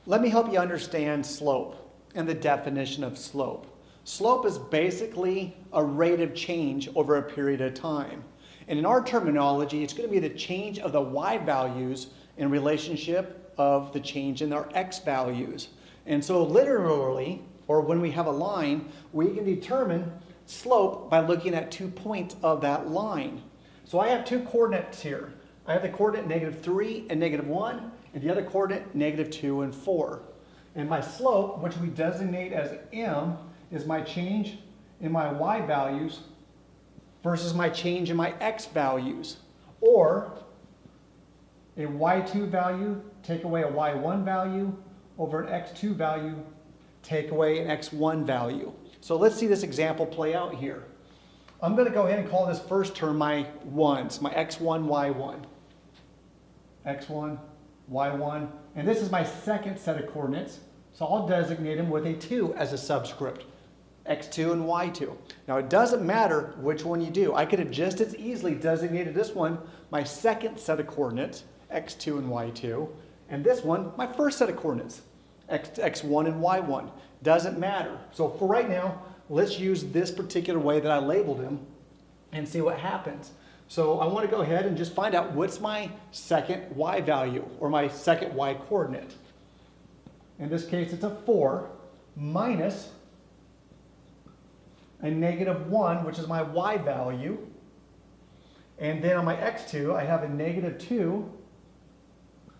Let me help you understand slope and the definition of slope. Slope is basically a rate of change over a period of time. And in our terminology, it's going to be the change of the y values in relationship of the change in our x values. And so literally, or when we have a line, we can determine slope by looking at 2 points of that line. So I have two coordinates here. I have the coordinate -3 and -1, and the other coordinate -2 and 4. And my slope, which we designate as m, is my change in my y values versus my change in my x values. Or a y2 value, take away a y1 value, over an x2 value, take away an x1 value. So let's see this example play out here. I'm going to go ahead and call this first term my ones, my x1, y1. x1, y1, and this is my second set of coordinates, so I'll designate them with a 2 as a subscript, x2 and y2. Now it doesn't matter which one you do. I could have just as easily designated this one my second set of coordinates, x2 and y2, and this one my first set of coordinates, x1 and y1. Doesn't matter. So for right now, let's use this particular way that I labeled them and see what happens. So I want to go ahead and just find out what's my second y value, or my second y coordinate. In this case, it's a 4 minus a -1, which is my y value. And then on my x2, I have a -2,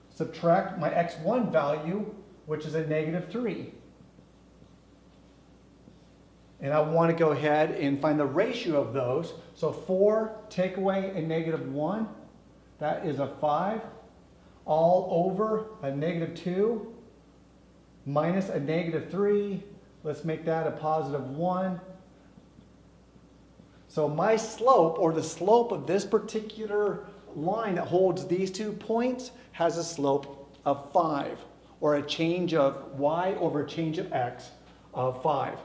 subtract my x1 value, which is a -3. And I want to go ahead and find the ratio of those. So 4 take away a -1, that is a 5, all over a -2 minus a -3. Let's make that a +1. So my slope, or the slope of this particular line that holds these 2 points, has a slope of 5, or a change of y over a change of x of 5.